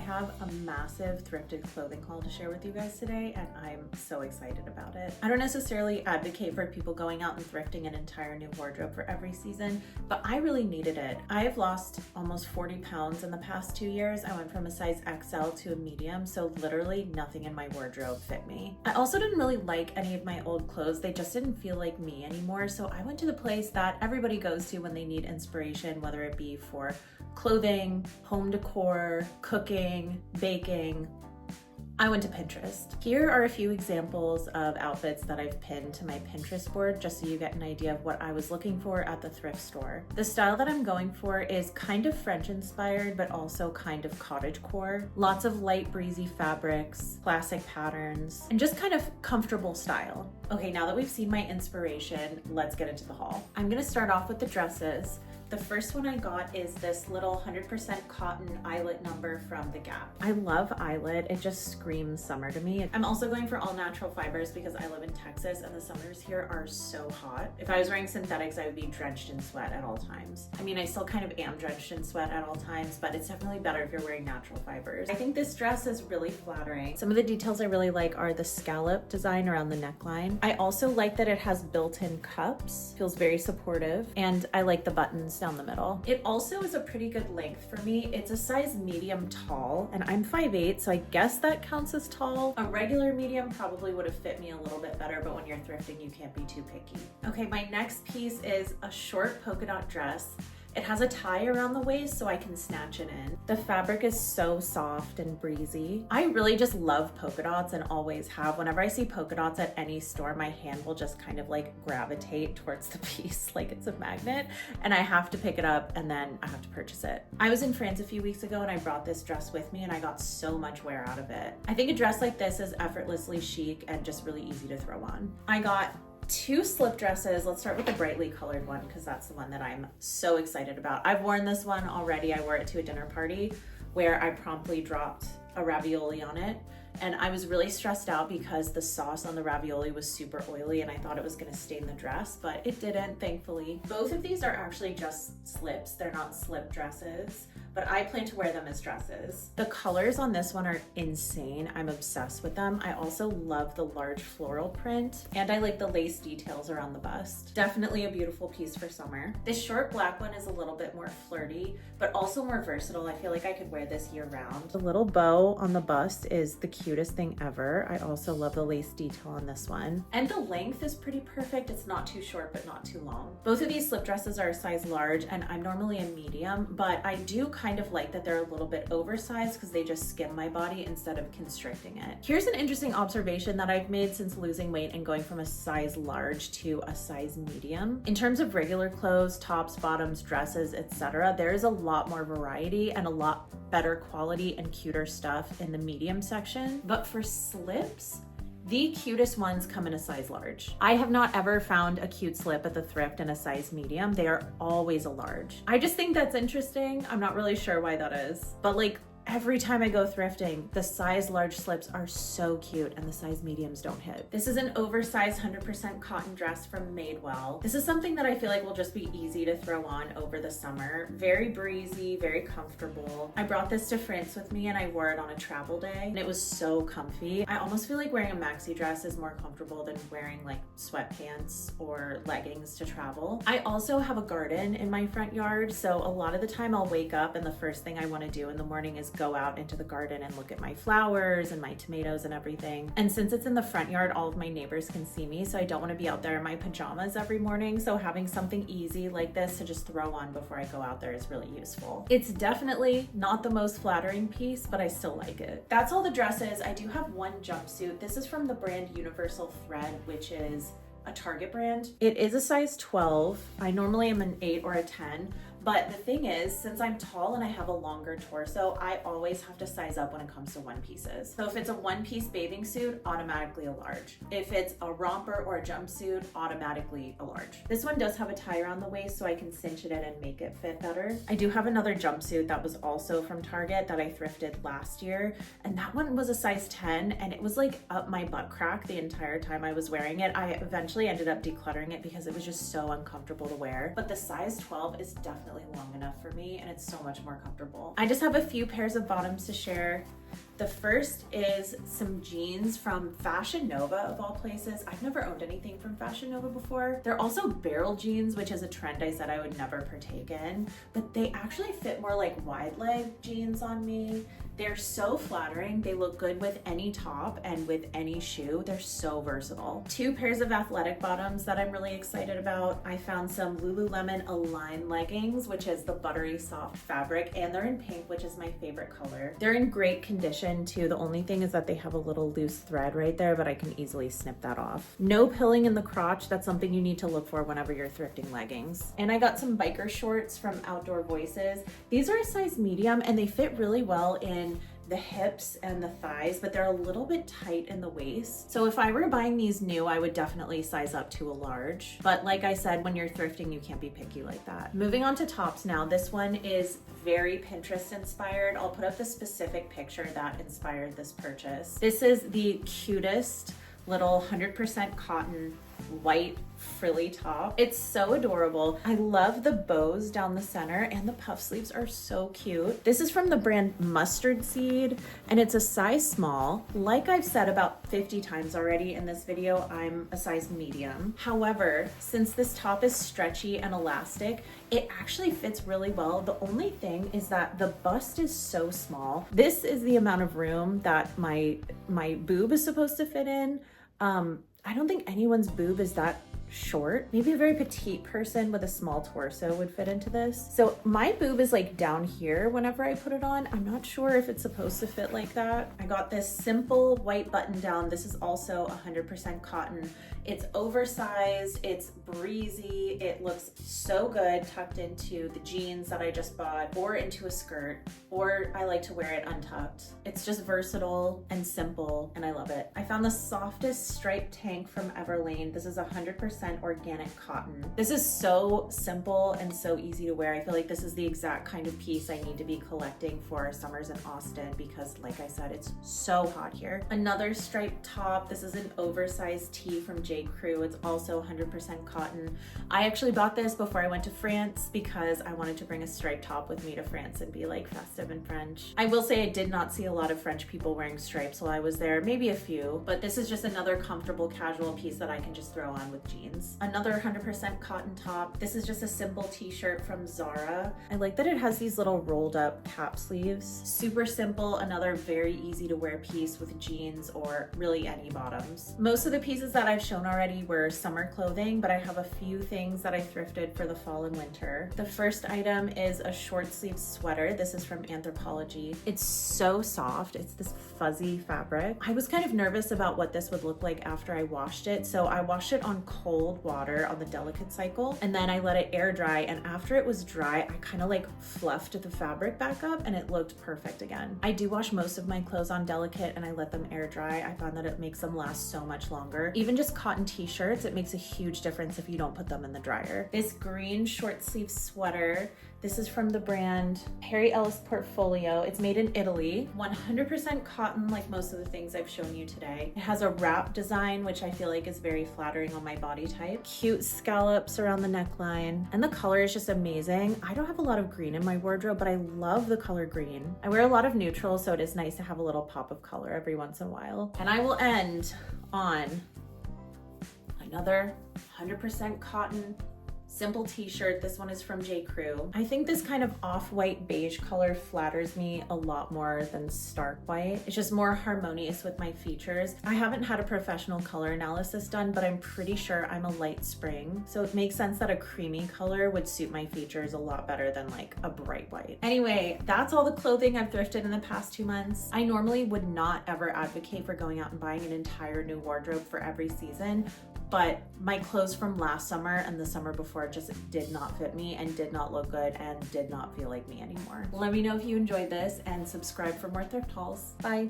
have a massive thrifted clothing haul to share with you guys today, and I'm so excited about it. I don't necessarily advocate for people going out and thrifting an entire new wardrobe for every season, but I really needed it. I have lost almost 40 pounds in the past 2 years. I went from a size XL to a medium, so literally nothing in my wardrobe fit me. I also didn't really like any of my old clothes. They just didn't feel like me anymore, so I went to the place that everybody goes to when they need inspiration, whether it be for clothing, home decor, cooking, baking. I went to Pinterest. Here are a few examples of outfits that I've pinned to my Pinterest board just so you get an idea of what I was looking for at the thrift store. The style that I'm going for is kind of French inspired, but also kind of cottagecore. Lots of light breezy fabrics, classic patterns, and just kind of comfortable style. Okay, now that we've seen my inspiration, let's get into the haul. I'm gonna start off with the dresses. The first one I got is this little 100% cotton eyelet number from The Gap. I love eyelet, it just screams summer to me. I'm also going for all natural fibers because I live in Texas and the summers here are so hot. If I was wearing synthetics, I would be drenched in sweat at all times. I mean, I still kind of am drenched in sweat at all times, but it's definitely better if you're wearing natural fibers. I think this dress is really flattering. Some of the details I really like are the scallop design around the neckline. I also like that it has built-in cups, feels very supportive, and I like the buttons down the middle. It also is a pretty good length for me. It's a size medium tall, and I'm 5'8", so I guess that counts as tall. A regular medium probably would have fit me a little bit better, but when you're thrifting, you can't be too picky. Okay, my next piece is a short polka dot dress. It has a tie around the waist so I can snatch it in. The fabric is so soft and breezy. I really just love polka dots and always have. Whenever I see polka dots at any store, my hand will just kind of like gravitate towards the piece like it's a magnet, and I have to pick it up and then I have to purchase it. I was in France a few weeks ago and I brought this dress with me and I got so much wear out of it. I think a dress like this is effortlessly chic and just really easy to throw on. I got 2 slip dresses. Let's start with the brightly colored one because that's the one that I'm so excited about. I've worn this one already. I wore it to a dinner party where I promptly dropped a ravioli on it, and I was really stressed out because the sauce on the ravioli was super oily and I thought it was gonna stain the dress, but it didn't, thankfully. Both of these are actually just slips. They're not slip dresses, but I plan to wear them as dresses. The colors on this one are insane. I'm obsessed with them. I also love the large floral print, and I like the lace details around the bust. Definitely a beautiful piece for summer. This short black one is a little bit more flirty, but also more versatile. I feel like I could wear this year round. The little bow on the bust is the cutest thing ever. I also love the lace detail on this one. And the length is pretty perfect. It's not too short, but not too long. Both of these slip dresses are a size large, and I'm normally a medium, but I do kind of like that they're a little bit oversized because they just skim my body instead of constricting it. Here's an interesting observation that I've made since losing weight and going from a size large to a size medium. In terms of regular clothes, tops, bottoms, dresses, etc., there is a lot more variety and a lot better quality and cuter stuff in the medium section. But for slips, the cutest ones come in a size large. I have not ever found a cute slip at the thrift in a size medium. They are always a large. I just think that's interesting. I'm not really sure why that is, but like, every time I go thrifting, the size large slips are so cute and the size mediums don't hit. This is an oversized 100% cotton dress from Madewell. This is something that I feel like will just be easy to throw on over the summer. Very breezy, very comfortable. I brought this to France with me and I wore it on a travel day and it was so comfy. I almost feel like wearing a maxi dress is more comfortable than wearing like sweatpants or leggings to travel. I also have a garden in my front yard, so a lot of the time I'll wake up and the first thing I want to do in the morning is go out into the garden and look at my flowers and my tomatoes and everything. And since it's in the front yard, all of my neighbors can see me, so I don't want to be out there in my pajamas every morning. So having something easy like this to just throw on before I go out there is really useful. It's definitely not the most flattering piece, but I still like it. That's all the dresses. I do have one jumpsuit. This is from the brand Universal Thread, which is a Target brand. It is a size 12. I normally am an 8 or a 10, but the thing is, since I'm tall and I have a longer torso, I always have to size up when it comes to one pieces. So if it's a one-piece bathing suit, automatically a large. If it's a romper or a jumpsuit, automatically a large. This one does have a tie around the waist so I can cinch it in and make it fit better. I do have another jumpsuit that was also from Target that I thrifted last year, and that one was a size 10, and it was like up my butt crack the entire time I was wearing it. I eventually ended up decluttering it because it was just so uncomfortable to wear, but the size 12 is definitely definitely long enough for me and it's so much more comfortable. I just have a few pairs of bottoms to share. The first is some jeans from Fashion Nova, of all places. I've never owned anything from Fashion Nova before. They're also barrel jeans, which is a trend I said I would never partake in, but they actually fit more like wide leg jeans on me. They're so flattering. They look good with any top and with any shoe. They're so versatile. Two pairs of athletic bottoms that I'm really excited about. I found some Lululemon Align leggings, which is the buttery soft fabric, and they're in pink, which is my favorite color. They're in great condition too. The only thing is that they have a little loose thread right there, but I can easily snip that off. No pilling in the crotch. That's something you need to look for whenever you're thrifting leggings. And I got some biker shorts from Outdoor Voices. These are a size medium and they fit really well in the hips and the thighs, but they're a little bit tight in the waist. So if I were buying these new, I would definitely size up to a large. But like I said, when you're thrifting, you can't be picky like that. Moving on to tops now. This one is very Pinterest inspired. I'll put up the specific picture that inspired this purchase. This is the cutest little 100% cotton white frilly top. It's so adorable. I love the bows down the center and the puff sleeves are so cute. This is from the brand Mustard Seed and it's a size small. Like I've said about 50 times already in this video, I'm a size medium. However, since this top is stretchy and elastic, it actually fits really well. The only thing is that the bust is so small. This is the amount of room that my boob is supposed to fit in. I don't think anyone's boob is that short. Maybe a very petite person with a small torso would fit into this. So my boob is like down here whenever I put it on. I'm not sure if it's supposed to fit like that. I got this simple white button down. This is also 100% cotton. It's oversized, it's breezy, it looks so good tucked into the jeans that I just bought or into a skirt, or I like to wear it untucked. It's just versatile and simple and I love it. I found the softest striped tank from Everlane. This is 100% organic cotton. This is so simple and so easy to wear. I feel like this is the exact kind of piece I need to be collecting for summers in Austin because like I said, it's so hot here. Another striped top. This is an oversized tee from J. Crew. It's also 100% cotton. I actually bought this before I went to France because I wanted to bring a striped top with me to France and be like festive and French. I will say I did not see a lot of French people wearing stripes while I was there, maybe a few, but this is just another comfortable casual piece that I can just throw on with jeans. Another 100% cotton top. This is just a simple t-shirt from Zara. I like that it has these little rolled up cap sleeves. Super simple, another very easy to wear piece with jeans or really any bottoms. Most of the pieces that I've shown already were summer clothing, but I have a few things that I thrifted for the fall and winter. The first item is a short sleeve sweater. This is from Anthropologie. It's so soft. It's this fuzzy fabric. I was kind of nervous about what this would look like after I washed it, so I washed it on cold water on the delicate cycle, and then I let it air dry, and after it was dry, I kind of like fluffed the fabric back up and it looked perfect again. I do wash most of my clothes on delicate and I let them air dry. I found that it makes them last so much longer. Even just cotton t-shirts, it makes a huge difference if you don't put them in the dryer. This green short sleeve sweater, this is from the brand Harry Ellis Portfolio. It's made in Italy, 100% cotton like most of the things I've shown you today. It has a wrap design, which I feel like is very flattering on my body type. Cute scallops around the neckline, and the color is just amazing. I don't have a lot of green in my wardrobe, but I love the color green. I wear a lot of neutrals, so it is nice to have a little pop of color every once in a while. And I will end on another 100% cotton simple t-shirt. This one is from J. Crew. I think this kind of off-white beige color flatters me a lot more than stark white. It's just more harmonious with my features. I haven't had a professional color analysis done, but I'm pretty sure I'm a light spring. So it makes sense that a creamy color would suit my features a lot better than like a bright white. Anyway, that's all the clothing I've thrifted in the past 2 months. I normally would not ever advocate for going out and buying an entire new wardrobe for every season, but my clothes from last summer and the summer before just did not fit me and did not look good and did not feel like me anymore. Let me know if you enjoyed this and subscribe for more thrift hauls. Bye.